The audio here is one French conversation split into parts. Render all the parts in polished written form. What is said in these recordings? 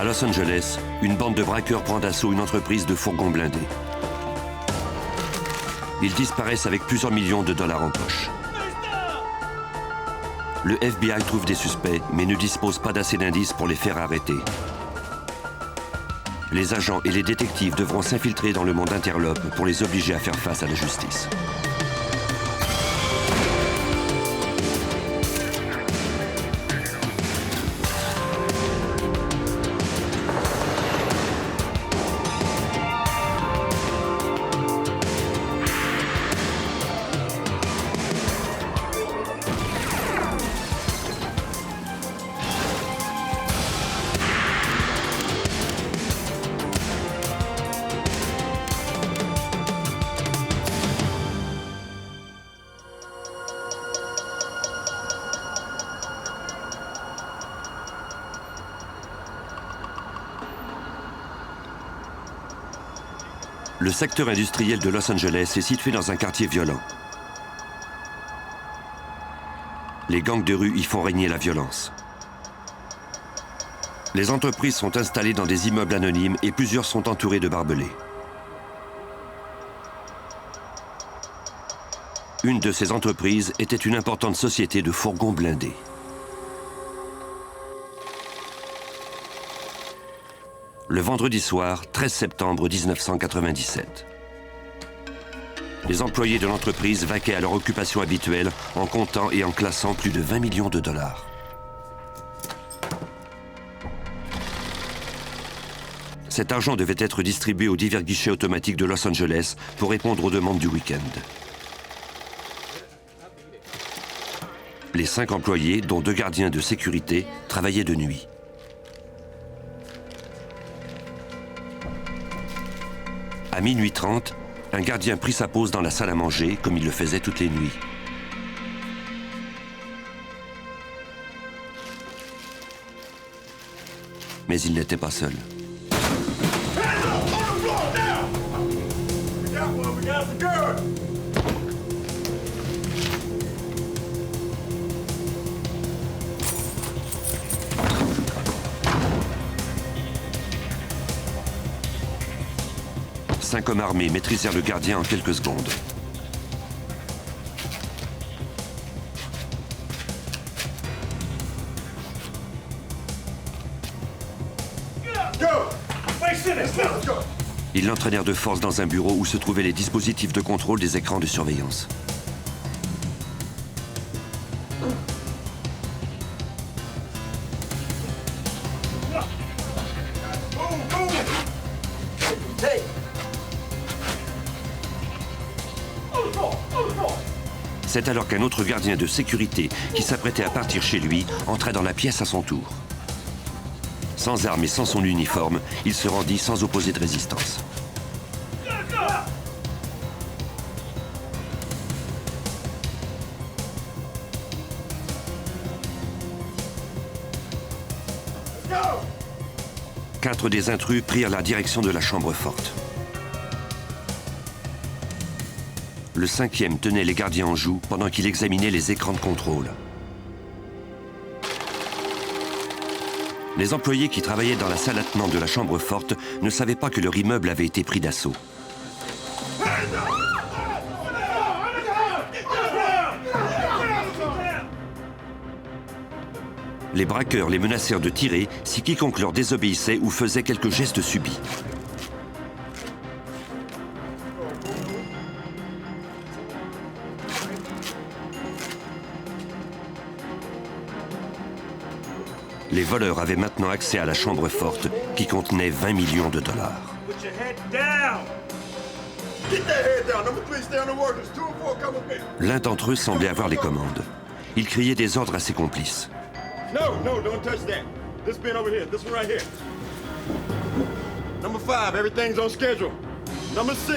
À Los Angeles, une bande de braqueurs prend d'assaut une entreprise de fourgons blindés. Ils disparaissent avec plusieurs millions de dollars en poche. Le FBI trouve des suspects, mais ne dispose pas d'assez d'indices pour les faire arrêter. Les agents et les détectives devront s'infiltrer dans le monde interlope pour les obliger à faire face à la justice. Le secteur industriel de Los Angeles est situé dans un quartier violent. Les gangs de rue y font régner la violence. Les entreprises sont installées dans des immeubles anonymes et plusieurs sont entourées de barbelés. Une de ces entreprises était une importante société de fourgons blindés. Le vendredi soir, 13 septembre 1997. Les employés de l'entreprise vaquaient à leur occupation habituelle en comptant et en classant plus de 20 millions de dollars. Cet argent devait être distribué aux divers guichets automatiques de Los Angeles pour répondre aux demandes du week-end. Les 5 employés, dont 2 gardiens de sécurité, travaillaient de nuit. À minuit 30, un gardien prit sa pause dans la salle à manger, comme il le faisait toutes les nuits. Mais il n'était pas seul. Cinq hommes armés maîtrisèrent le gardien en quelques secondes. Ils l'entraînèrent de force dans un bureau où se trouvaient les dispositifs de contrôle des écrans de surveillance. C'est alors qu'un autre gardien de sécurité, qui s'apprêtait à partir chez lui, entra dans la pièce à son tour. Sans armes et sans son uniforme, il se rendit sans opposer de résistance. Quatre des intrus prirent la direction de la chambre forte. Le 5e tenait les gardiens en joue pendant qu'il examinait les écrans de contrôle. Les employés qui travaillaient dans la salle attenante de la chambre forte ne savaient pas que leur immeuble avait été pris d'assaut. Les braqueurs les menacèrent de tirer si quiconque leur désobéissait ou faisait quelque geste subit. Les voleurs avaient maintenant accès à la chambre forte qui contenait 20 millions de dollars. L'un d'entre eux semblait avoir les commandes. Il criait des ordres à ses complices.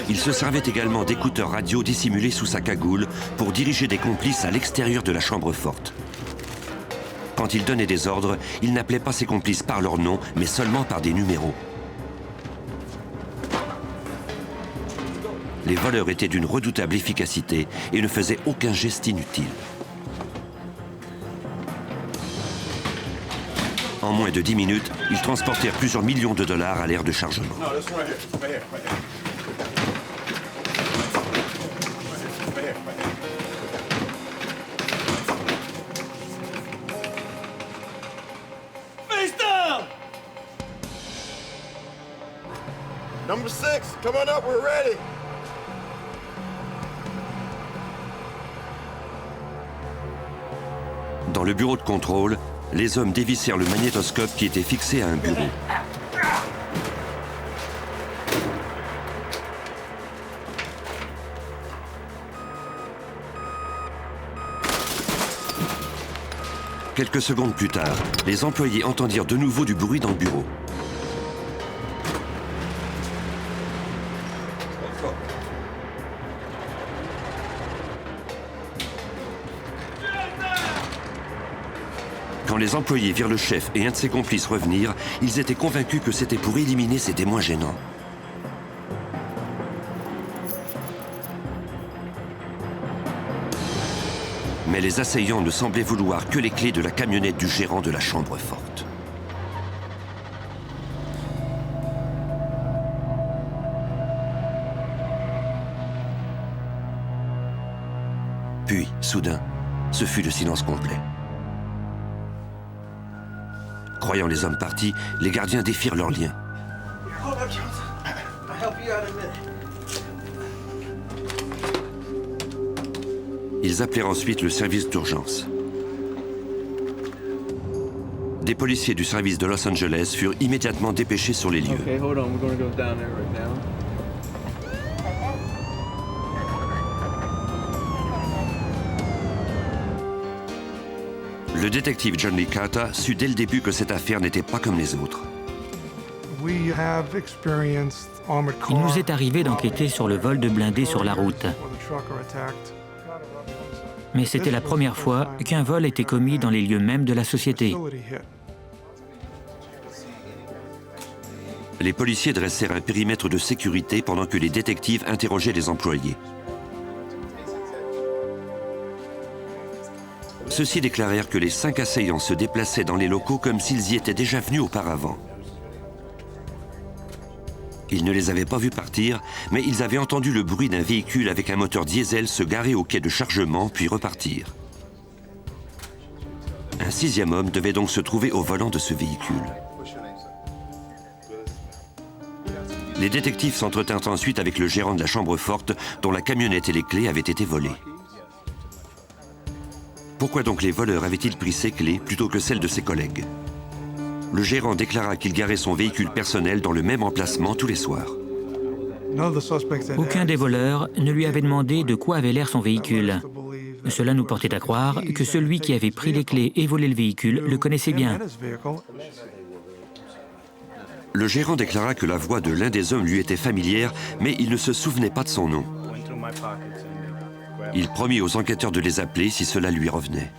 Il se servait également d'écouteurs radio dissimulés sous sa cagoule pour diriger des complices à l'extérieur de la chambre forte. Quand il donnait des ordres, il n'appelait pas ses complices par leur nom, mais seulement par des numéros. Les voleurs étaient d'une redoutable efficacité et ne faisaient aucun geste inutile. En moins de 10 minutes, ils transportèrent plusieurs millions de dollars à l'aire de chargement. Number 6, come on up, we're ready. Dans le bureau de contrôle, les hommes dévissèrent le magnétoscope qui était fixé à un bureau. Quelques secondes plus tard, les employés entendirent de nouveau du bruit dans le bureau. Quand les employés virent le chef et un de ses complices revenir, ils étaient convaincus que c'était pour éliminer ces témoins gênants. Mais les assaillants ne semblaient vouloir que les clés de la camionnette du gérant de la chambre forte. Puis, soudain, ce fut le silence complet. Croyant les hommes partis, les gardiens défirent leurs liens. Ils appelèrent ensuite le service d'urgence. Des policiers du service de Los Angeles furent immédiatement dépêchés sur les lieux. Le détective John Licata sut dès le début que cette affaire n'était pas comme les autres. Il nous est arrivé d'enquêter sur le vol de blindés sur la route. Mais c'était la première fois qu'un vol était commis dans les lieux mêmes de la société. Les policiers dressèrent un périmètre de sécurité pendant que les détectives interrogeaient les employés. Ceux-ci déclarèrent que les 5 assaillants se déplaçaient dans les locaux comme s'ils y étaient déjà venus auparavant. Ils ne les avaient pas vus partir, mais ils avaient entendu le bruit d'un véhicule avec un moteur diesel se garer au quai de chargement puis repartir. Un 6e homme devait donc se trouver au volant de ce véhicule. Les détectives s'entretinrent ensuite avec le gérant de la chambre forte dont la camionnette et les clés avaient été volées. Pourquoi donc les voleurs avaient-ils pris ses clés plutôt que celles de ses collègues? Le gérant déclara qu'il garait son véhicule personnel dans le même emplacement tous les soirs. Aucun des voleurs ne lui avait demandé de quoi avait l'air son véhicule. Cela nous portait à croire que celui qui avait pris les clés et volé le véhicule le connaissait bien. Le gérant déclara que la voix de l'un des hommes lui était familière, mais il ne se souvenait pas de son nom. Il promit aux enquêteurs de les appeler si cela lui revenait.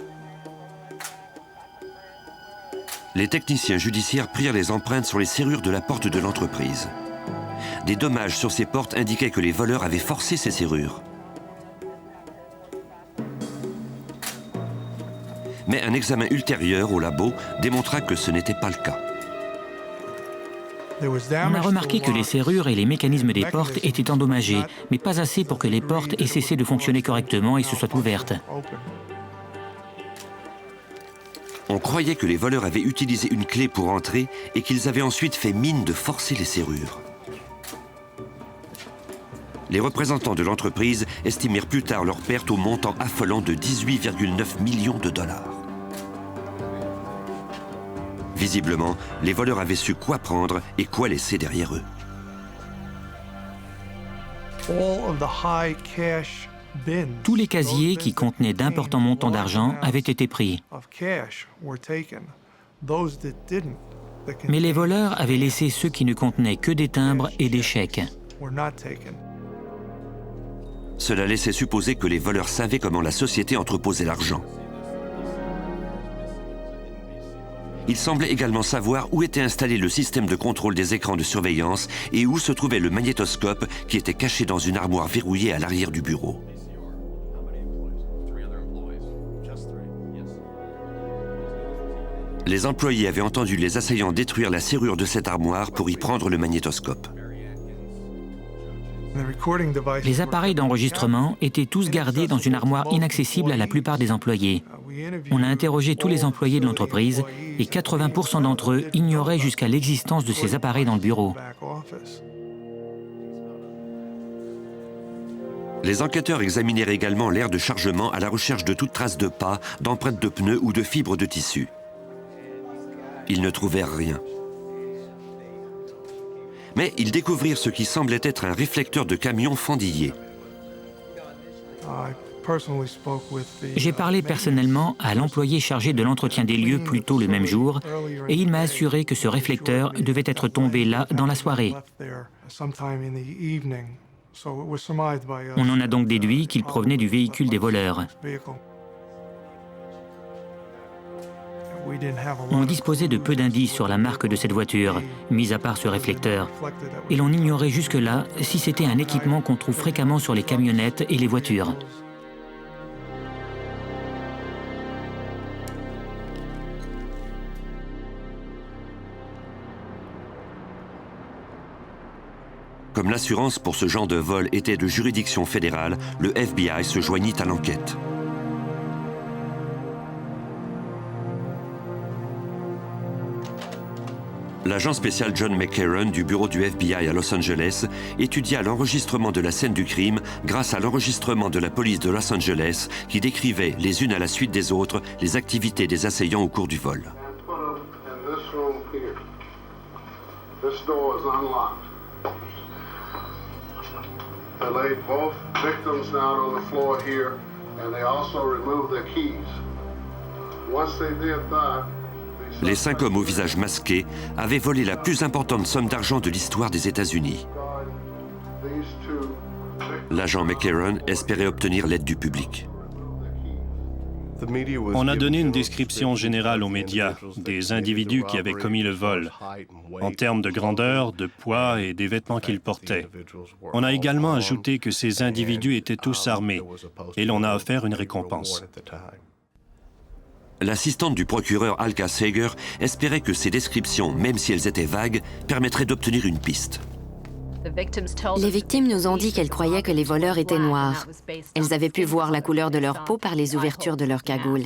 Les techniciens judiciaires prirent les empreintes sur les serrures de la porte de l'entreprise. Des dommages sur ces portes indiquaient que les voleurs avaient forcé ces serrures. Mais un examen ultérieur au labo démontra que ce n'était pas le cas. On a remarqué que les serrures et les mécanismes des portes étaient endommagés, mais pas assez pour que les portes aient cessé de fonctionner correctement et se soient ouvertes. On croyait que les voleurs avaient utilisé une clé pour entrer et qu'ils avaient ensuite fait mine de forcer les serrures. Les représentants de l'entreprise estimèrent plus tard leur perte au montant affolant de 18,9 millions de dollars. Visiblement, les voleurs avaient su quoi prendre et quoi laisser derrière eux. Tous les casiers qui contenaient d'importants montants d'argent avaient été pris. Mais les voleurs avaient laissé ceux qui ne contenaient que des timbres et des chèques. Cela laissait supposer que les voleurs savaient comment la société entreposait l'argent. Ils semblaient également savoir où était installé le système de contrôle des écrans de surveillance et où se trouvait le magnétoscope qui était caché dans une armoire verrouillée à l'arrière du bureau. Les employés avaient entendu les assaillants détruire la serrure de cette armoire pour y prendre le magnétoscope. Les appareils d'enregistrement étaient tous gardés dans une armoire inaccessible à la plupart des employés. On a interrogé tous les employés de l'entreprise et 80% d'entre eux ignoraient jusqu'à l'existence de ces appareils dans le bureau. Les enquêteurs examinèrent également l'aire de chargement à la recherche de toute trace de pas, d'empreintes de pneus ou de fibres de tissu. Ils ne trouvèrent rien. Mais ils découvrirent ce qui semblait être un réflecteur de camion fendillé. J'ai parlé personnellement à l'employé chargé de l'entretien des lieux plus tôt le même jour et il m'a assuré que ce réflecteur devait être tombé là dans la soirée. On en a donc déduit qu'il provenait du véhicule des voleurs. On disposait de peu d'indices sur la marque de cette voiture, mis à part ce réflecteur. Et l'on ignorait jusque-là si c'était un équipement qu'on trouve fréquemment sur les camionnettes et les voitures. Comme l'assurance pour ce genre de vol était de juridiction fédérale, le FBI se joignit à l'enquête. L'agent spécial John McCarron du bureau du FBI à Los Angeles étudia l'enregistrement de la scène du crime grâce à l'enregistrement de la police de Los Angeles qui décrivait, les unes à la suite des autres, les activités des assaillants au cours du vol. They laid both victims down on the floor here, and they also removed their keys. Once they did that, les 5 hommes au visage masqué avaient volé la plus importante somme d'argent de l'histoire des États-Unis. L'agent McCarron espérait obtenir l'aide du public. On a donné une description générale aux médias des individus qui avaient commis le vol, en termes de grandeur, de poids et des vêtements qu'ils portaient. On a également ajouté que ces individus étaient tous armés et l'on a offert une récompense. L'assistante du procureur Alka Sager espérait que ces descriptions, même si elles étaient vagues, permettraient d'obtenir une piste. Les victimes nous ont dit qu'elles croyaient que les voleurs étaient noirs. Elles avaient pu voir la couleur de leur peau par les ouvertures de leur cagoule.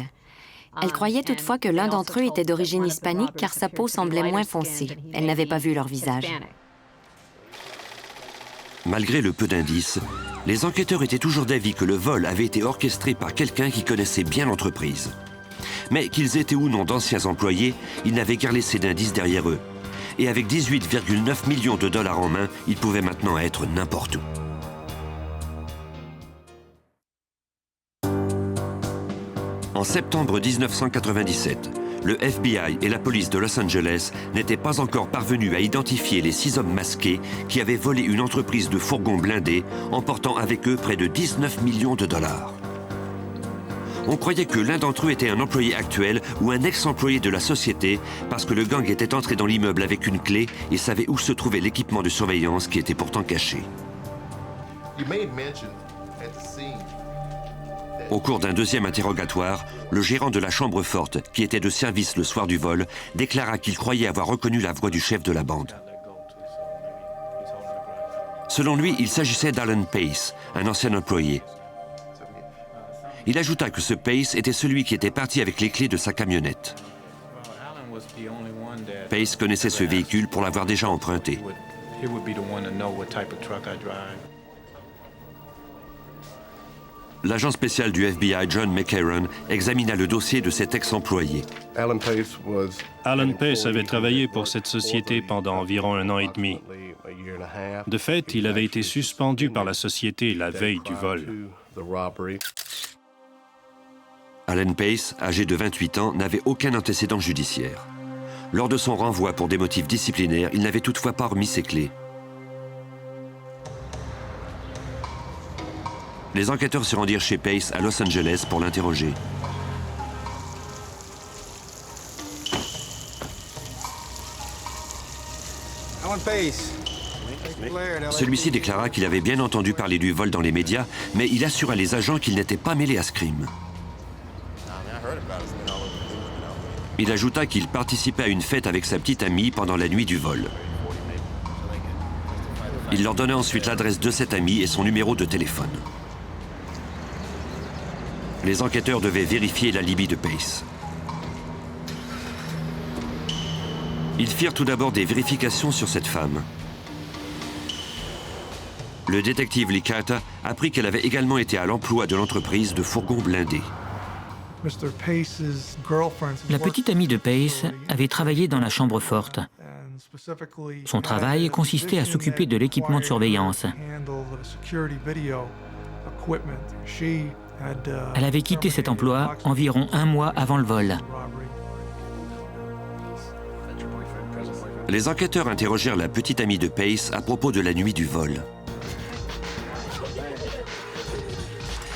Elles croyaient toutefois que l'un d'entre eux était d'origine hispanique car sa peau semblait moins foncée. Elles n'avaient pas vu leur visage. Malgré le peu d'indices, les enquêteurs étaient toujours d'avis que le vol avait été orchestré par quelqu'un qui connaissait bien l'entreprise. Mais qu'ils étaient ou non d'anciens employés, ils n'avaient guère laissé d'indices derrière eux. Et avec 18,9 millions de dollars en main, ils pouvaient maintenant être n'importe où. En septembre 1997, le FBI et la police de Los Angeles n'étaient pas encore parvenus à identifier les 6 hommes masqués qui avaient volé une entreprise de fourgons blindés, emportant avec eux près de 19 millions de dollars. On croyait que l'un d'entre eux était un employé actuel ou un ex-employé de la société parce que le gang était entré dans l'immeuble avec une clé et savait où se trouvait l'équipement de surveillance qui était pourtant caché. Au cours d'un deuxième interrogatoire, le gérant de la chambre forte, qui était de service le soir du vol, déclara qu'il croyait avoir reconnu la voix du chef de la bande. Selon lui, il s'agissait d'Alan Pace, un ancien employé. Il ajouta que ce Pace était celui qui était parti avec les clés de sa camionnette. Pace connaissait ce véhicule pour l'avoir déjà emprunté. L'agent spécial du FBI, John McCarron, examina le dossier de cet ex-employé. Alan Pace avait travaillé pour cette société pendant environ 1 an et demi. De fait, il avait été suspendu par la société la veille du vol. Alan Pace, âgé de 28 ans, n'avait aucun antécédent judiciaire. Lors de son renvoi pour des motifs disciplinaires, il n'avait toutefois pas remis ses clés. Les enquêteurs se rendirent chez Pace à Los Angeles pour l'interroger. Celui-ci déclara qu'il avait bien entendu parler du vol dans les médias, mais il assura les agents qu'il n'était pas mêlé à ce crime. Il ajouta qu'il participait à une fête avec sa petite amie pendant la nuit du vol. Il leur donna ensuite l'adresse de cette amie et son numéro de téléphone. Les enquêteurs devaient vérifier l'alibi de Pace. Ils firent tout d'abord des vérifications sur cette femme. Le détective Lee Carter apprit qu'elle avait également été à l'emploi de l'entreprise de fourgons blindés. La petite amie de Pace avait travaillé dans la chambre forte. Son travail consistait à s'occuper de l'équipement de surveillance. Elle avait quitté cet emploi environ 1 mois avant le vol. Les enquêteurs interrogèrent la petite amie de Pace à propos de la nuit du vol.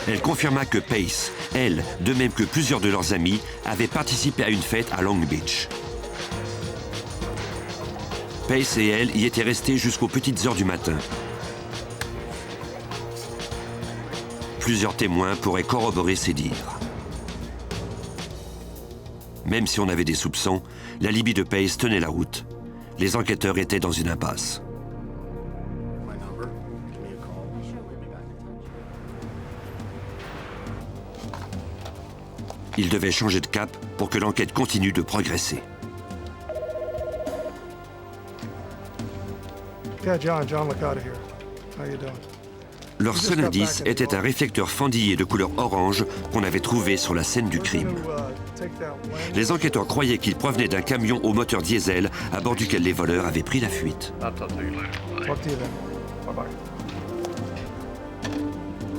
Elle confirma que Pace, elle, de même que plusieurs de leurs amis, avaient participé à une fête à Long Beach. Pace et elle y étaient restés jusqu'aux petites heures du matin. Plusieurs témoins pourraient corroborer ces dires. Même si on avait des soupçons, l'alibi de Pace tenait la route. Les enquêteurs étaient dans une impasse. Ils devaient changer de cap pour que l'enquête continue de progresser. Leur seul indice était un réflecteur fendillé de couleur orange qu'on avait trouvé sur la scène du crime. Les enquêteurs croyaient qu'il provenait d'un camion au moteur diesel à bord duquel les voleurs avaient pris la fuite.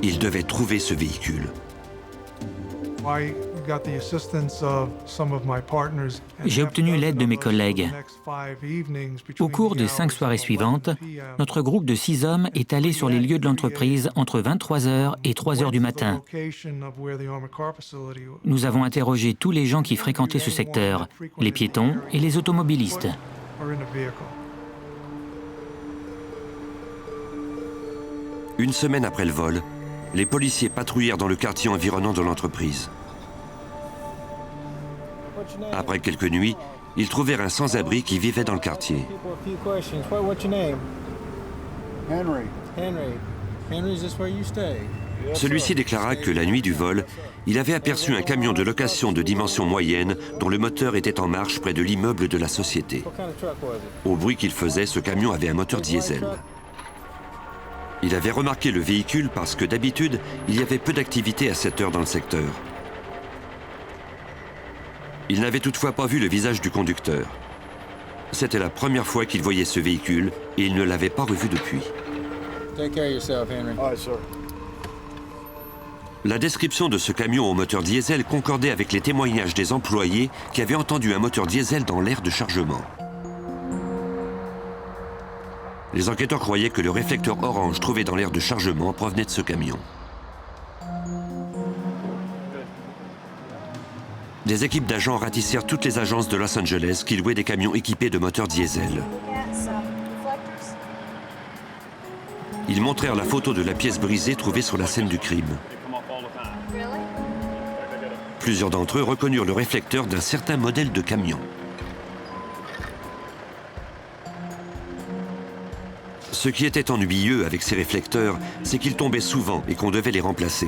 Ils devaient trouver ce véhicule. J'ai obtenu l'aide de mes collègues. Au cours des 5 soirées suivantes, notre groupe de 6 hommes est allé sur les lieux de l'entreprise entre 23h et 3h du matin. Nous avons interrogé tous les gens qui fréquentaient ce secteur, les piétons et les automobilistes. Une semaine après le vol, les policiers patrouillèrent dans le quartier environnant de l'entreprise. Après quelques nuits, ils trouvèrent un sans-abri qui vivait dans le quartier. Celui-ci déclara que la nuit du vol, il avait aperçu un camion de location de dimension moyenne dont le moteur était en marche près de l'immeuble de la société. Au bruit qu'il faisait, ce camion avait un moteur diesel. Il avait remarqué le véhicule parce que d'habitude, il y avait peu d'activité à cette heure dans le secteur. Il n'avait toutefois pas vu le visage du conducteur. C'était la première fois qu'il voyait ce véhicule et il ne l'avait pas revu depuis. La description de ce camion au moteur diesel concordait avec les témoignages des employés qui avaient entendu un moteur diesel dans l'aire de chargement. Les enquêteurs croyaient que le réflecteur orange trouvé dans l'aire de chargement provenait de ce camion. Des équipes d'agents ratissèrent toutes les agences de Los Angeles qui louaient des camions équipés de moteurs diesel. Ils montrèrent la photo de la pièce brisée trouvée sur la scène du crime. Plusieurs d'entre eux reconnurent le réflecteur d'un certain modèle de camion. Ce qui était ennuyeux avec ces réflecteurs, c'est qu'ils tombaient souvent et qu'on devait les remplacer.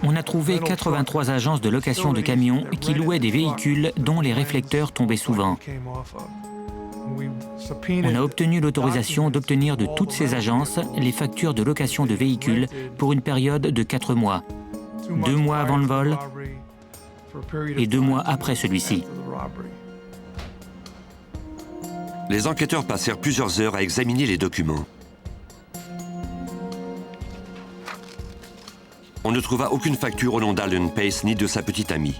On a trouvé 83 agences de location de camions qui louaient des véhicules dont les réflecteurs tombaient souvent. On a obtenu l'autorisation d'obtenir de toutes ces agences les factures de location de véhicules pour une période de 4 mois. 2 mois avant le vol et 2 mois après celui-ci. Les enquêteurs passèrent plusieurs heures à examiner les documents. On ne trouva aucune facture au nom d'Alan Pace ni de sa petite amie.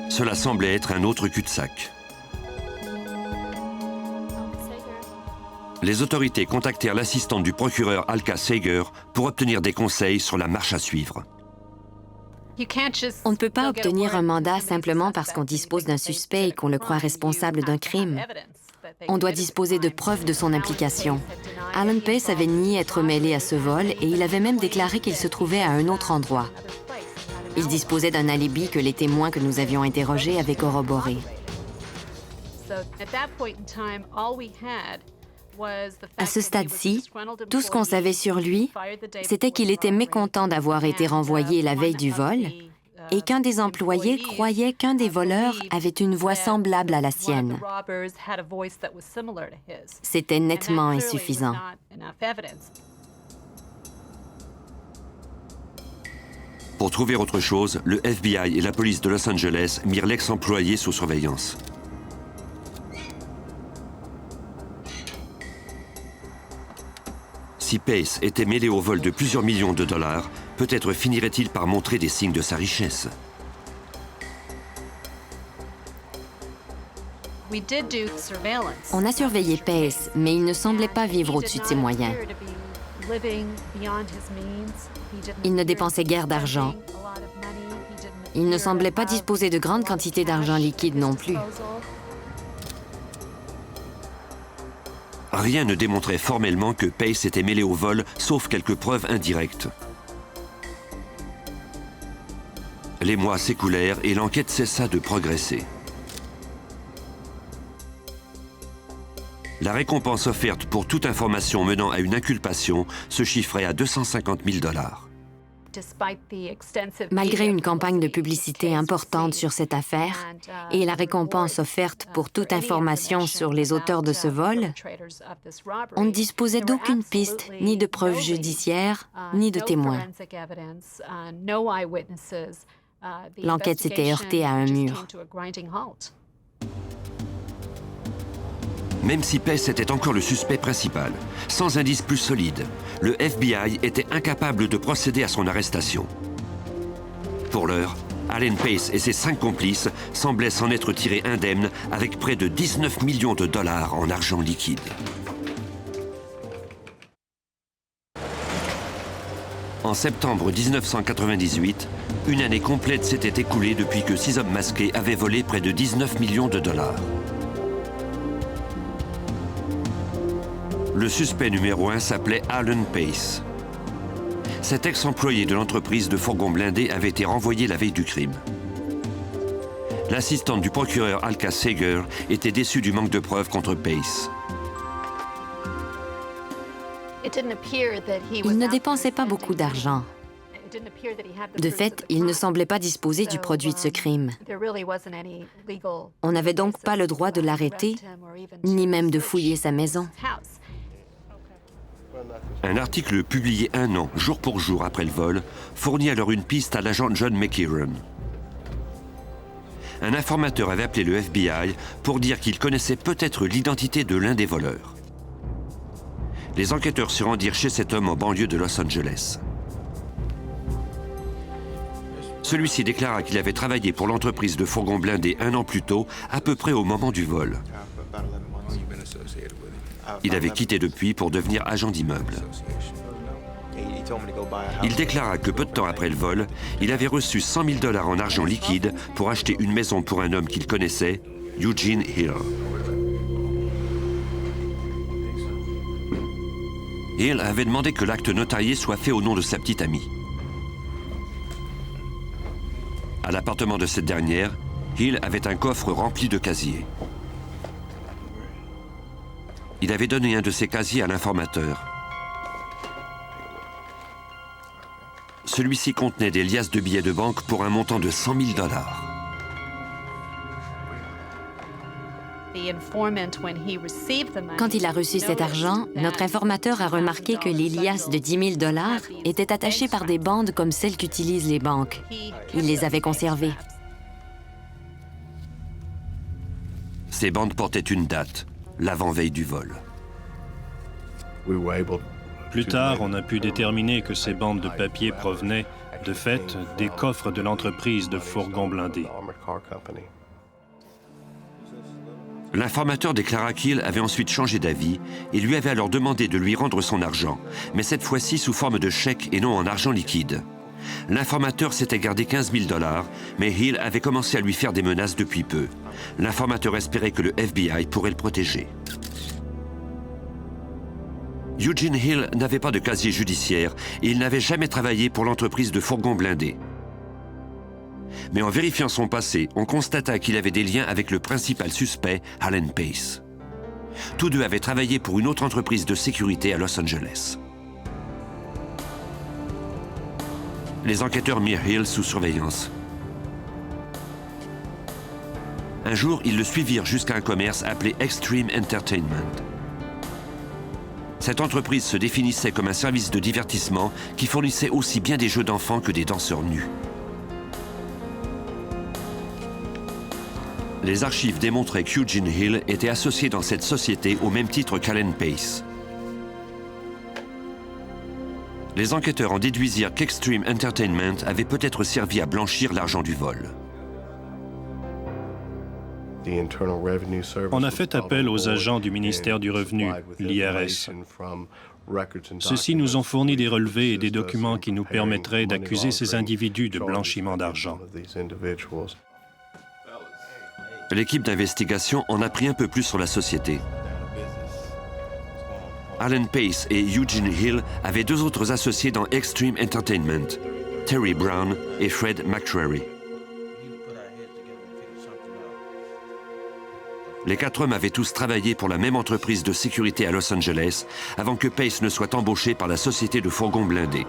Cela semblait être un autre cul-de-sac. Les autorités contactèrent l'assistante du procureur Alka Sager pour obtenir des conseils sur la marche à suivre. On ne peut pas obtenir un mandat simplement parce qu'on dispose d'un suspect et qu'on le croit responsable d'un crime. On doit disposer de preuves de son implication. Alan Pace avait nié être mêlé à ce vol et il avait même déclaré qu'il se trouvait à un autre endroit. Il disposait d'un alibi que les témoins que nous avions interrogés avaient corroboré. À ce stade-ci, tout ce qu'on savait sur lui, c'était qu'il était mécontent d'avoir été renvoyé la veille du vol et qu'un des employés croyait qu'un des voleurs avait une voix semblable à la sienne. C'était nettement insuffisant. Pour trouver autre chose, le FBI et la police de Los Angeles mirent l'ex-employé sous surveillance. Si Pace était mêlé au vol de plusieurs millions de dollars, peut-être finirait-il par montrer des signes de sa richesse. On a surveillé Pace, mais il ne semblait pas vivre au-dessus de ses moyens. Il ne dépensait guère d'argent. Il ne semblait pas disposer de grandes quantités d'argent liquide non plus. Rien ne démontrait formellement que Pace était mêlé au vol, sauf quelques preuves indirectes. Les mois s'écoulèrent et l'enquête cessa de progresser. La récompense offerte pour toute information menant à une inculpation se chiffrait à 250 000 $. Malgré une campagne de publicité importante sur cette affaire et la récompense offerte pour toute information sur les auteurs de ce vol, on ne disposait d'aucune piste, ni de preuves judiciaires, ni de témoins. L'enquête s'était heurtée à un mur. Même si Pace était encore le suspect principal, sans indice plus solide, le FBI était incapable de procéder à son arrestation. Pour l'heure, Alan Pace et ses 5 complices semblaient s'en être tirés indemnes avec près de 19 millions de dollars en argent liquide. En septembre 1998, une année complète s'était écoulée depuis que 6 hommes masqués avaient volé près de 19 millions de dollars. Le suspect numéro 1 s'appelait Alan Pace. Cet ex-employé de l'entreprise de fourgons blindés avait été renvoyé la veille du crime. L'assistante du procureur Alka Sager était déçue du manque de preuves contre Pace. Il ne dépensait pas beaucoup d'argent. De fait, il ne semblait pas disposer du produit de ce crime. On n'avait donc pas le droit de l'arrêter, ni même de fouiller sa maison. Un article publié 1 an, jour pour jour après le vol, fournit alors une piste à l'agent John McKeeran. Un informateur avait appelé le FBI pour dire qu'il connaissait peut-être l'identité de l'un des voleurs. Les enquêteurs se rendirent chez cet homme en banlieue de Los Angeles. Celui-ci déclara qu'il avait travaillé pour l'entreprise de fourgons blindés 1 an plus tôt, à peu près au moment du vol. Il avait quitté depuis pour devenir agent d'immeuble. Il déclara que peu de temps après le vol, il avait reçu 100 000 $ en argent liquide pour acheter une maison pour un homme qu'il connaissait, Eugene Hill. Hill avait demandé que l'acte notarié soit fait au nom de sa petite amie. À l'appartement de cette dernière, Hill avait un coffre rempli de casiers. Il avait donné un de ses casiers à l'informateur. Celui-ci contenait des liasses de billets de banque pour un montant de 100 000 $. Quand il a reçu cet argent, notre informateur a remarqué que les liasses de 10 000 $ étaient attachées par des bandes comme celles qu'utilisent les banques. Il les avait conservées. Ces bandes portaient une date, l'avant-veille du vol. Plus tard, on a pu déterminer que ces bandes de papier provenaient, de fait, des coffres de l'entreprise de fourgons blindés. L'informateur déclara qu'il avait ensuite changé d'avis et lui avait alors demandé de lui rendre son argent, mais cette fois-ci sous forme de chèque et non en argent liquide. L'informateur s'était gardé 15 000 $, mais Hill avait commencé à lui faire des menaces depuis peu. L'informateur espérait que le FBI pourrait le protéger. Eugene Hill n'avait pas de casier judiciaire et il n'avait jamais travaillé pour l'entreprise de fourgons blindés. Mais en vérifiant son passé, on constata qu'il avait des liens avec le principal suspect, Alan Pace. Tous deux avaient travaillé pour une autre entreprise de sécurité à Los Angeles. Les enquêteurs mirent Hill sous surveillance. Un jour, ils le suivirent jusqu'à un commerce appelé Extreme Entertainment. Cette entreprise se définissait comme un service de divertissement qui fournissait aussi bien des jeux d'enfants que des danseurs nus. Les archives démontraient qu'Eugene Hill était associé dans cette société au même titre qu'Alan Pace. Les enquêteurs en déduisirent qu'Extreme Entertainment avait peut-être servi à blanchir l'argent du vol. On a fait appel aux agents du ministère du Revenu, l'IRS. Ceux-ci nous ont fourni des relevés et des documents qui nous permettraient d'accuser ces individus de blanchiment d'argent. L'équipe d'investigation en apprit un peu plus sur la société. Alan Pace et Eugene Hill avaient deux autres associés dans Extreme Entertainment, Terry Brown et Fred McCrary. Les quatre hommes avaient tous travaillé pour la même entreprise de sécurité à Los Angeles avant que Pace ne soit embauché par la société de fourgons blindés.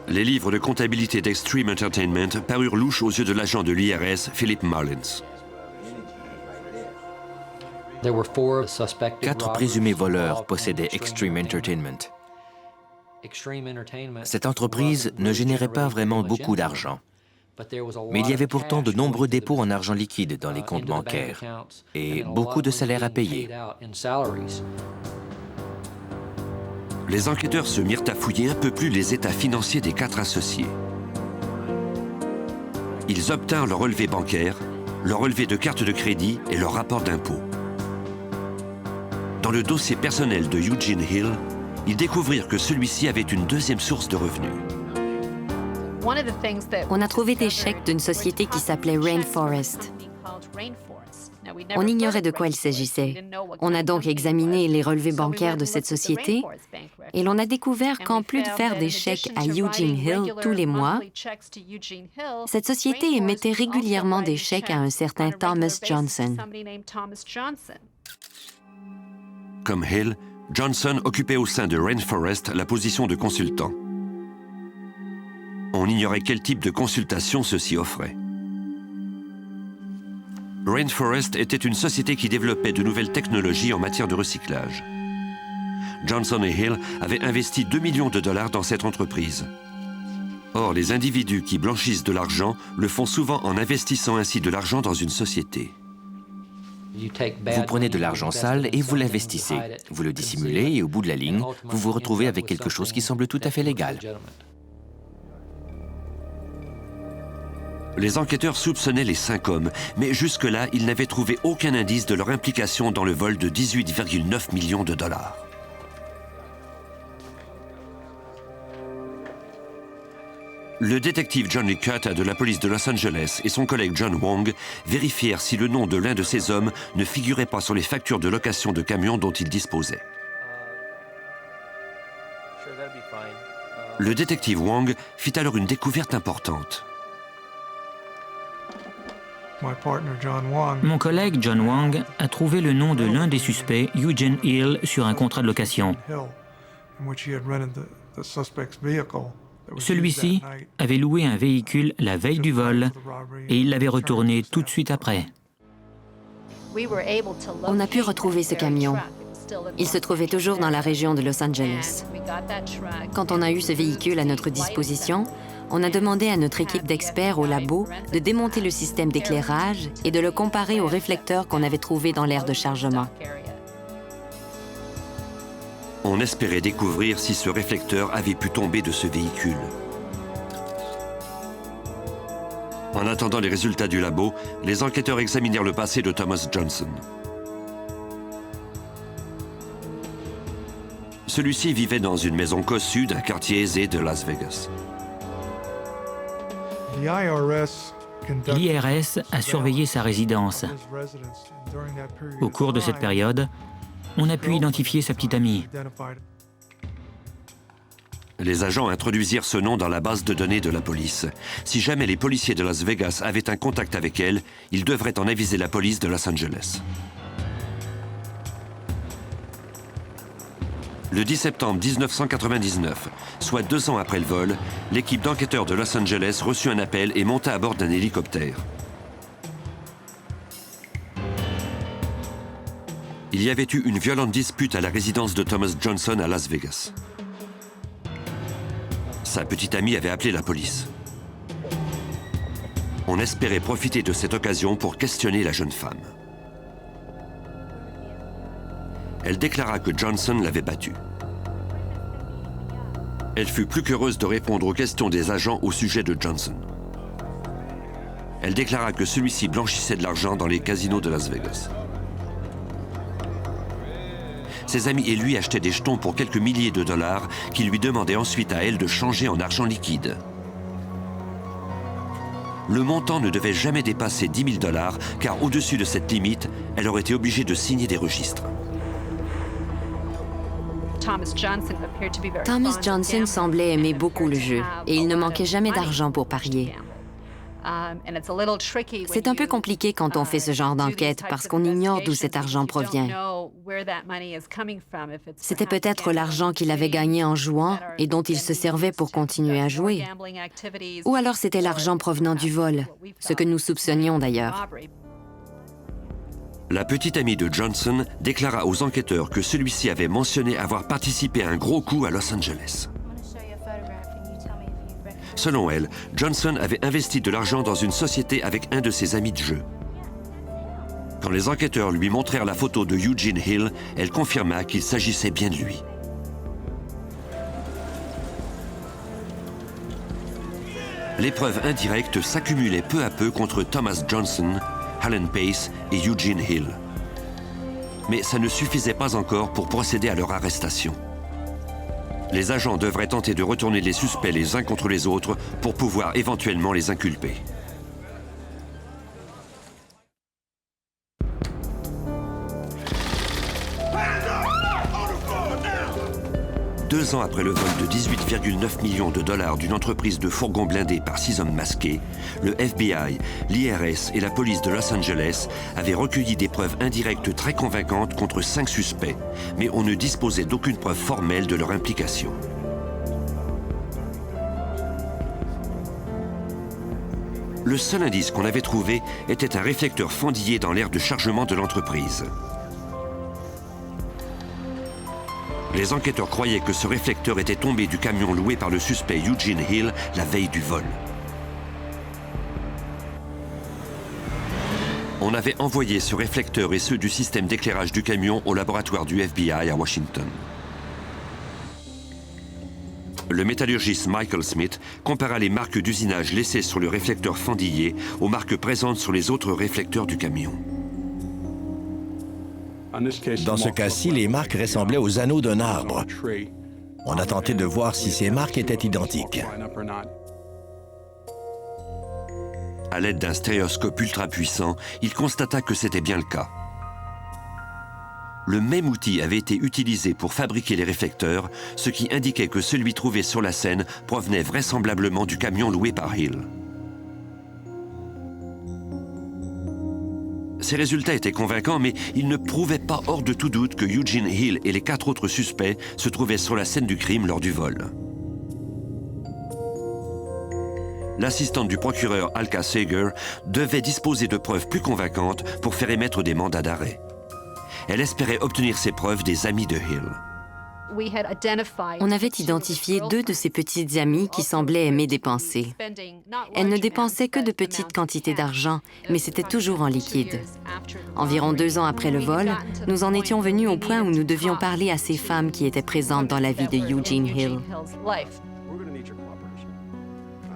Les livres de comptabilité d'Extreme Entertainment parurent louches aux yeux de l'agent de l'IRS, Philip Mullins. 4 présumés voleurs possédaient Extreme Entertainment. Cette entreprise ne générait pas vraiment beaucoup d'argent. Mais il y avait pourtant de nombreux dépôts en argent liquide dans les comptes bancaires et beaucoup de salaires à payer. Les enquêteurs se mirent à fouiller un peu plus les états financiers des quatre associés. Ils obtinrent leur relevé bancaire, leur relevé de carte de crédit et leur rapport d'impôt. Dans le dossier personnel de Eugene Hill, ils découvrirent que celui-ci avait une deuxième source de revenus. On a trouvé des chèques d'une société qui s'appelait Rainforest. On ignorait de quoi il s'agissait. On a donc examiné les relevés bancaires de cette société et l'on a découvert qu'en plus de faire des chèques à Eugene Hill tous les mois, cette société émettait régulièrement des chèques à un certain Thomas Johnson. Comme Hill, Johnson occupait au sein de Rainforest la position de consultant. On ignorait quel type de consultation ceux-ci offraient. Rainforest était une société qui développait de nouvelles technologies en matière de recyclage. Johnson et Hill avaient investi 2 millions de dollars dans cette entreprise. Or, les individus qui blanchissent de l'argent le font souvent en investissant ainsi de l'argent dans une société. Vous prenez de l'argent sale et vous l'investissez. Vous le dissimulez et au bout de la ligne, vous vous retrouvez avec quelque chose qui semble tout à fait légal. Les enquêteurs soupçonnaient les 5 hommes, mais jusque-là, ils n'avaient trouvé aucun indice de leur implication dans le vol de 18,9 millions de dollars. Le détective John Lee Cutter de la police de Los Angeles et son collègue John Wong vérifièrent si le nom de l'un de ces hommes ne figurait pas sur les factures de location de camions dont ils disposaient. Le détective Wong fit alors une découverte importante. Mon collègue John Wong a trouvé le nom de l'un des suspects, Eugene Hill, sur un contrat de location. Celui-ci avait loué un véhicule la veille du vol et il l'avait retourné tout de suite après. On a pu retrouver ce camion. Il se trouvait toujours dans la région de Los Angeles. Quand on a eu ce véhicule à notre disposition, on a demandé à notre équipe d'experts au labo de démonter le système d'éclairage et de le comparer aux réflecteurs qu'on avait trouvés dans l'aire de chargement. On espérait découvrir si ce réflecteur avait pu tomber de ce véhicule. En attendant les résultats du labo, les enquêteurs examinèrent le passé de Thomas Johnson. Celui-ci vivait dans une maison cossue d'un quartier aisé de Las Vegas. L'IRS a surveillé sa résidence. Au cours de cette période, on a pu identifier sa petite amie. Les agents introduisirent ce nom dans la base de données de la police. Si jamais les policiers de Las Vegas avaient un contact avec elle, ils devraient en aviser la police de Los Angeles. Le 10 septembre 1999, soit 2 ans après le vol, l'équipe d'enquêteurs de Los Angeles reçut un appel et monta à bord d'un hélicoptère. Il y avait eu une violente dispute à la résidence de Thomas Johnson à Las Vegas. Sa petite amie avait appelé la police. On espérait profiter de cette occasion pour questionner la jeune femme. Elle déclara que Johnson l'avait battue. Elle fut plus qu'heureuse de répondre aux questions des agents au sujet de Johnson. Elle déclara que celui-ci blanchissait de l'argent dans les casinos de Las Vegas. Ses amis et lui achetaient des jetons pour quelques milliers de dollars qu'il lui demandait ensuite à elle de changer en argent liquide. Le montant ne devait jamais dépasser 10 000 $, car au-dessus de cette limite, elle aurait été obligée de signer des registres. Thomas Johnson semblait aimer beaucoup le jeu et il ne manquait jamais d'argent pour parier. C'est un peu compliqué quand on fait ce genre d'enquête parce qu'on ignore d'où cet argent provient. C'était peut-être l'argent qu'il avait gagné en jouant et dont il se servait pour continuer à jouer. Ou alors c'était l'argent provenant du vol, ce que nous soupçonnions d'ailleurs. La petite amie de Johnson déclara aux enquêteurs que celui-ci avait mentionné avoir participé à un gros coup à Los Angeles. Selon elle, Johnson avait investi de l'argent dans une société avec un de ses amis de jeu. Quand les enquêteurs lui montrèrent la photo de Eugene Hill, elle confirma qu'il s'agissait bien de lui. Les preuves indirectes s'accumulaient peu à peu contre Thomas Johnson, Alan Pace et Eugene Hill. Mais ça ne suffisait pas encore pour procéder à leur arrestation. Les agents devraient tenter de retourner les suspects les uns contre les autres pour pouvoir éventuellement les inculper. Deux ans après le vol de 18,9 millions de dollars d'une entreprise de fourgons blindés par 6 hommes masqués, le FBI, l'IRS et la police de Los Angeles avaient recueilli des preuves indirectes très convaincantes contre 5 suspects, mais on ne disposait d'aucune preuve formelle de leur implication. Le seul indice qu'on avait trouvé était un réflecteur fendillé dans l'aire de chargement de l'entreprise. Les enquêteurs croyaient que ce réflecteur était tombé du camion loué par le suspect Eugene Hill la veille du vol. On avait envoyé ce réflecteur et ceux du système d'éclairage du camion au laboratoire du FBI à Washington. Le métallurgiste Michael Smith compara les marques d'usinage laissées sur le réflecteur fendillé aux marques présentes sur les autres réflecteurs du camion. Dans ce cas-ci, les marques ressemblaient aux anneaux d'un arbre. On a tenté de voir si ces marques étaient identiques. À l'aide d'un stéréoscope ultra puissant, il constata que c'était bien le cas. Le même outil avait été utilisé pour fabriquer les réflecteurs, ce qui indiquait que celui trouvé sur la scène provenait vraisemblablement du camion loué par Hill. Ces résultats étaient convaincants, mais ils ne prouvaient pas hors de tout doute que Eugene Hill et les 4 autres suspects se trouvaient sur la scène du crime lors du vol. L'assistante du procureur Alka Sager devait disposer de preuves plus convaincantes pour faire émettre des mandats d'arrêt. Elle espérait obtenir ces preuves des amis de Hill. On avait identifié 2 de ses petites amies qui semblaient aimer dépenser. Elles ne dépensaient que de petites quantités d'argent, mais c'était toujours en liquide. Environ 2 ans après le vol, nous en étions venus au point où nous devions parler à ces femmes qui étaient présentes dans la vie de Eugene Hill.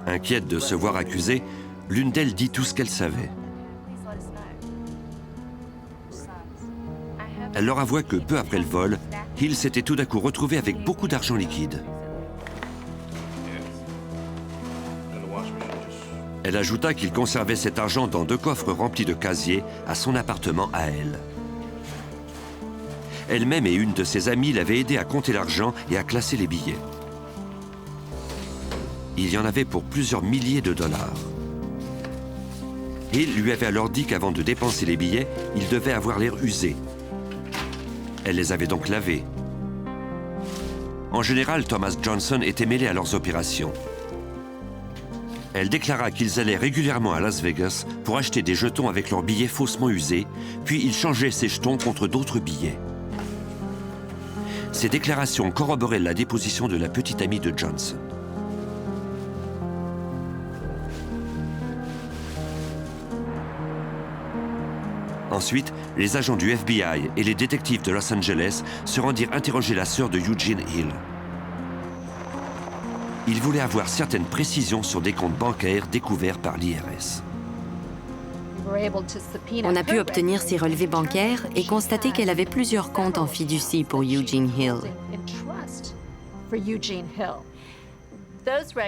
Inquiète de se voir accusée, l'une d'elles dit tout ce qu'elle savait. Elle leur avoua que peu après le vol, Hill s'était tout d'un coup retrouvé avec beaucoup d'argent liquide. Elle ajouta qu'il conservait cet argent dans 2 coffres remplis de casiers à son appartement à elle. Elle-même et une de ses amies l'avaient aidé à compter l'argent et à classer les billets. Il y en avait pour plusieurs milliers de dollars. Hill lui avait alors dit qu'avant de dépenser les billets, il devait avoir l'air usé. Elle les avait donc lavés. En général, Thomas Johnson était mêlé à leurs opérations. Elle déclara qu'ils allaient régulièrement à Las Vegas pour acheter des jetons avec leurs billets faussement usés, puis ils changeaient ces jetons contre d'autres billets. Ces déclarations corroboraient la déposition de la petite amie de Johnson. Ensuite, les agents du FBI et les détectives de Los Angeles se rendirent interroger la sœur de Eugene Hill. Ils voulaient avoir certaines précisions sur des comptes bancaires découverts par l'IRS. On a pu obtenir ses relevés bancaires et constater qu'elle avait plusieurs comptes en fiducie pour Eugene Hill.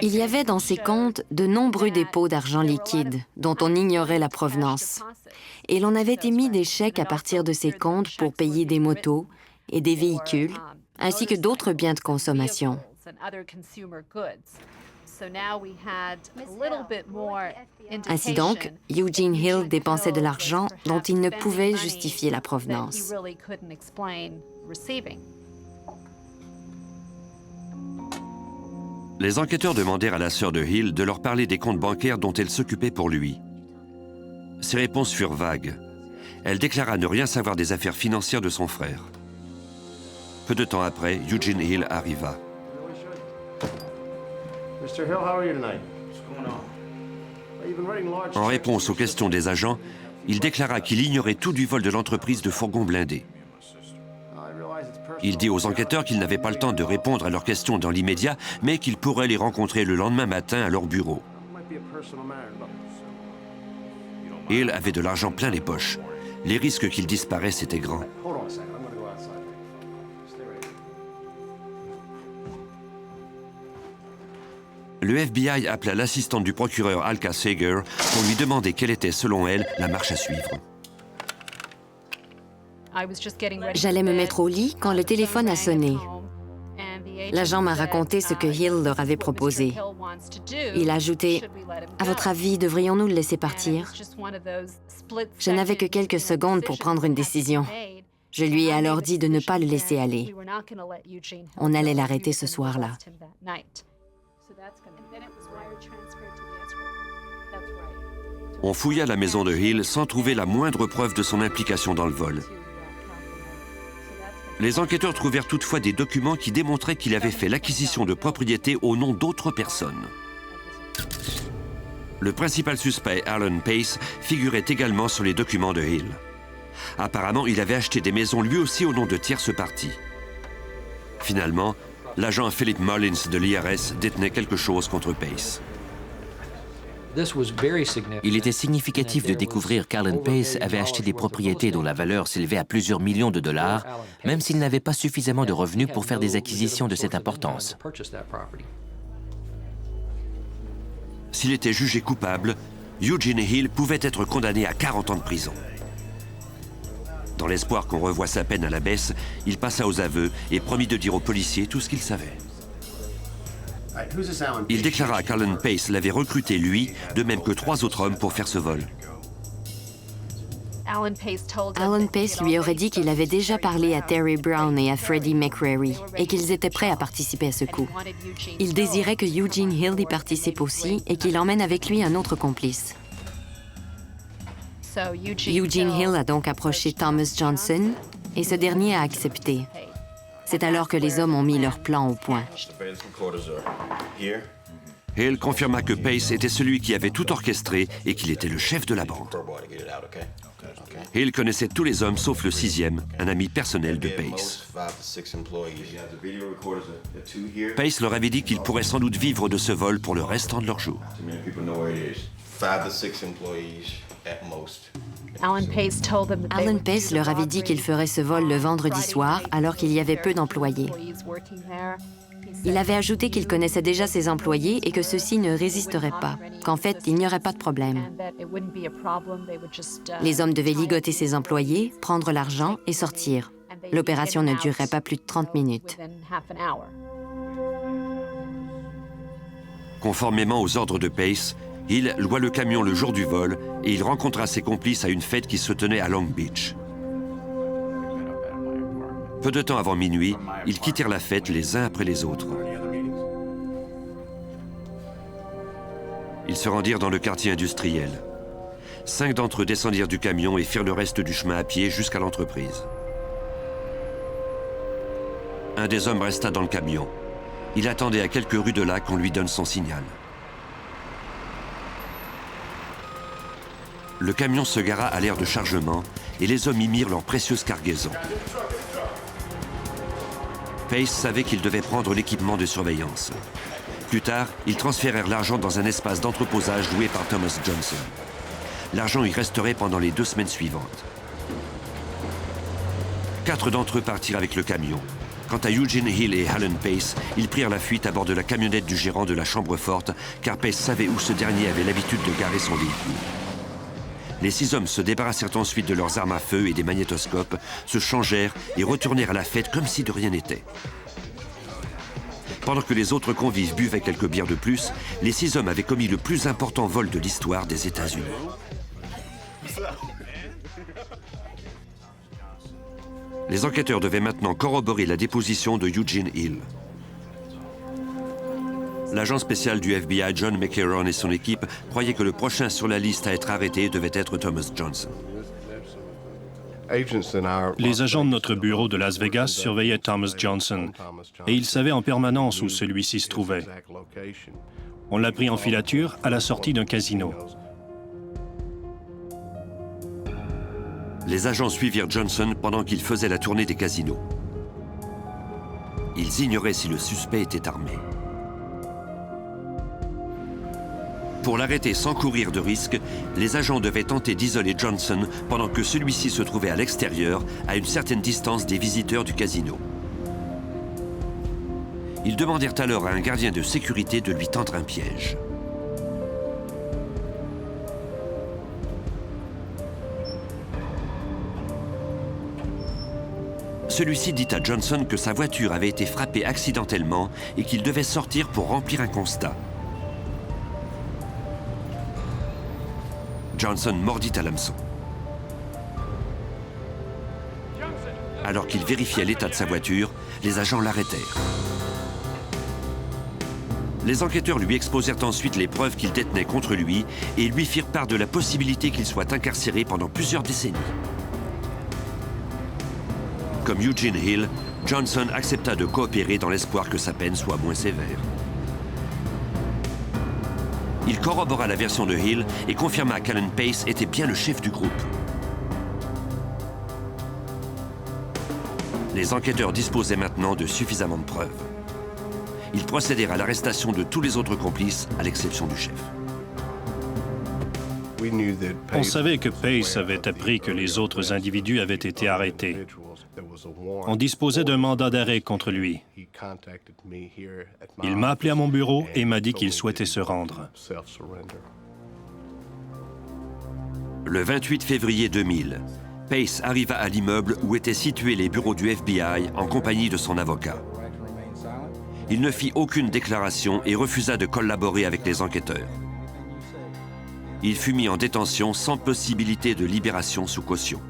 Il y avait dans ces comptes de nombreux dépôts d'argent liquide dont on ignorait la provenance. Et l'on avait émis des chèques à partir de ces comptes pour payer des motos et des véhicules, ainsi que d'autres biens de consommation. Ainsi donc, Eugene Hill dépensait de l'argent dont il ne pouvait justifier la provenance. Les enquêteurs demandèrent à la sœur de Hill de leur parler des comptes bancaires dont elle s'occupait pour lui. Ses réponses furent vagues. Elle déclara ne rien savoir des affaires financières de son frère. Peu de temps après, Eugene Hill arriva. En réponse aux questions des agents, il déclara qu'il ignorait tout du vol de l'entreprise de fourgons blindés. Il dit aux enquêteurs qu'il n'avait pas le temps de répondre à leurs questions dans l'immédiat, mais qu'il pourrait les rencontrer le lendemain matin à leur bureau. Hill avait de l'argent plein les poches. Les risques qu'il disparaisse étaient grands. Le FBI appela l'assistante du procureur Alka Sager pour lui demander quelle était, selon elle, la marche à suivre. J'allais me mettre au lit quand le téléphone a sonné. L'agent m'a raconté ce que Hill leur avait proposé. Il a ajouté « À votre avis, devrions-nous le laisser partir ?» Je n'avais que quelques secondes pour prendre une décision. Je lui ai alors dit de ne pas le laisser aller. On allait l'arrêter ce soir-là. On fouilla la maison de Hill sans trouver la moindre preuve de son implication dans le vol. Les enquêteurs trouvèrent toutefois des documents qui démontraient qu'il avait fait l'acquisition de propriétés au nom d'autres personnes. Le principal suspect, Alan Pace, figurait également sur les documents de Hill. Apparemment, il avait acheté des maisons lui aussi au nom de tierces parties. Finalement, l'agent Philip Mullins de l'IRS détenait quelque chose contre Pace. Il était significatif de découvrir qu'Alan Pace avait acheté des propriétés dont la valeur s'élevait à plusieurs millions de dollars, même s'il n'avait pas suffisamment de revenus pour faire des acquisitions de cette importance. S'il était jugé coupable, Eugene Hill pouvait être condamné à 40 ans de prison. Dans l'espoir qu'on revoie sa peine à la baisse, il passa aux aveux et promit de dire aux policiers tout ce qu'il savait. Il déclara qu'Alan Pace l'avait recruté, lui, de même que 3 autres hommes pour faire ce vol. Alan Pace lui aurait dit qu'il avait déjà parlé à Terry Brown et à Freddie McCrary et qu'ils étaient prêts à participer à ce coup. Il désirait que Eugene Hill y participe aussi et qu'il emmène avec lui un autre complice. Eugene Hill a donc approché Thomas Johnson et ce dernier a accepté. C'est alors que les hommes ont mis leur plan au point. Hill confirma que Pace était celui qui avait tout orchestré et qu'il était le chef de la bande. Hill connaissait tous les hommes sauf le 6e, un ami personnel de Pace. Pace leur avait dit qu'il pourrait sans doute vivre de ce vol pour le restant de leur jour. Alan Pace leur avait dit qu'il ferait ce vol le vendredi soir alors qu'il y avait peu d'employés. Il avait ajouté qu'il connaissait déjà ses employés et que ceux-ci ne résisteraient pas, qu'en fait, il n'y aurait pas de problème. Les hommes devaient ligoter ses employés, prendre l'argent et sortir. L'opération ne durerait pas plus de 30 minutes. Conformément aux ordres de Pace, Hill loua le camion le jour du vol et il rencontra ses complices à une fête qui se tenait à Long Beach. Peu de temps avant minuit, ils quittèrent la fête les uns après les autres. Ils se rendirent dans le quartier industriel. 5 d'entre eux descendirent du camion et firent le reste du chemin à pied jusqu'à l'entreprise. Un des hommes resta dans le camion. Il attendait à quelques rues de là qu'on lui donne son signal. Le camion se gara à l'aire de chargement et les hommes y mirent leur précieuse cargaison. Pace savait qu'il devait prendre l'équipement de surveillance. Plus tard, ils transférèrent l'argent dans un espace d'entreposage loué par Thomas Johnson. L'argent y resterait pendant les 2 semaines suivantes. 4 d'entre eux partirent avec le camion. Quant à Eugene Hill et Alan Pace, ils prirent la fuite à bord de la camionnette du gérant de la chambre forte, car Pace savait où ce dernier avait l'habitude de garer son véhicule. Les 6 hommes se débarrassèrent ensuite de leurs armes à feu et des magnétoscopes, se changèrent et retournèrent à la fête comme si de rien n'était. Pendant que les autres convives buvaient quelques bières de plus, les 6 hommes avaient commis le plus important vol de l'histoire des États-Unis. Les enquêteurs devaient maintenant corroborer la déposition de Eugene Hill. L'agent spécial du FBI, John McCarron, et son équipe croyaient que le prochain sur la liste à être arrêté devait être Thomas Johnson. Les agents de notre bureau de Las Vegas surveillaient Thomas Johnson et ils savaient en permanence où celui-ci se trouvait. On l'a pris en filature à la sortie d'un casino. Les agents suivirent Johnson pendant qu'il faisait la tournée des casinos. Ils ignoraient si le suspect était armé. Pour l'arrêter sans courir de risque, les agents devaient tenter d'isoler Johnson pendant que celui-ci se trouvait à l'extérieur, à une certaine distance des visiteurs du casino. Ils demandèrent alors à un gardien de sécurité de lui tendre un piège. Celui-ci dit à Johnson que sa voiture avait été frappée accidentellement et qu'il devait sortir pour remplir un constat. Johnson mordit à l'hameçon. Alors qu'il vérifiait l'état de sa voiture, les agents l'arrêtèrent. Les enquêteurs lui exposèrent ensuite les preuves qu'ils détenaient contre lui et lui firent part de la possibilité qu'il soit incarcéré pendant plusieurs décennies. Comme Eugene Hill, Johnson accepta de coopérer dans l'espoir que sa peine soit moins sévère. Il corrobora la version de Hill et confirma qu'Alan Pace était bien le chef du groupe. Les enquêteurs disposaient maintenant de suffisamment de preuves. Ils procédèrent à l'arrestation de tous les autres complices, à l'exception du chef. On savait que Pace avait appris que les autres individus avaient été arrêtés. On disposait d'un mandat d'arrêt contre lui. Il m'a appelé à mon bureau et m'a dit qu'il souhaitait se rendre. Le 28 février 2000, Pace arriva à l'immeuble où étaient situés les bureaux du FBI en compagnie de son avocat. Il ne fit aucune déclaration et refusa de collaborer avec les enquêteurs. Il fut mis en détention sans possibilité de libération sous caution.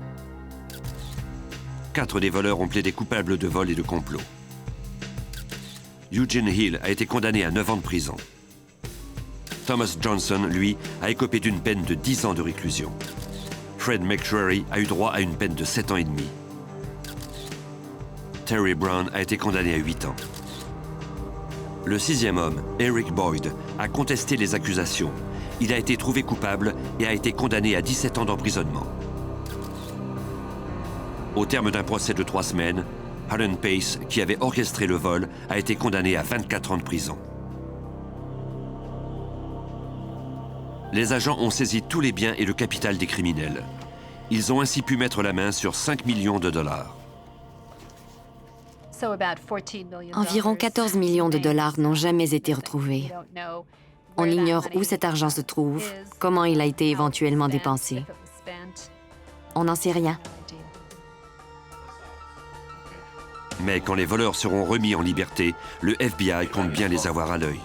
4 des voleurs ont plaidé coupables de vol et de complot. Eugene Hill a été condamné à 9 ans de prison. Thomas Johnson, lui, a écopé d'une peine de 10 ans de réclusion. Fred McCreary a eu droit à une peine de 7 ans et demi. Terry Brown a été condamné à 8 ans. Le 6e homme, Eric Boyd, a contesté les accusations. Il a été trouvé coupable et a été condamné à 17 ans d'emprisonnement. Au terme d'un procès de 3 semaines, Alan Pace, qui avait orchestré le vol, a été condamné à 24 ans de prison. Les agents ont saisi tous les biens et le capital des criminels. Ils ont ainsi pu mettre la main sur 5 millions de dollars. Environ 14 millions de dollars n'ont jamais été retrouvés. On ignore où cet argent se trouve, comment il a été éventuellement dépensé. On n'en sait rien. Mais quand les voleurs seront remis en liberté, le FBI compte bien les avoir à l'œil.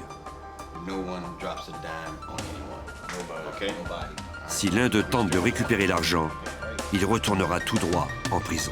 Si l'un d'eux tente de récupérer l'argent, il retournera tout droit en prison.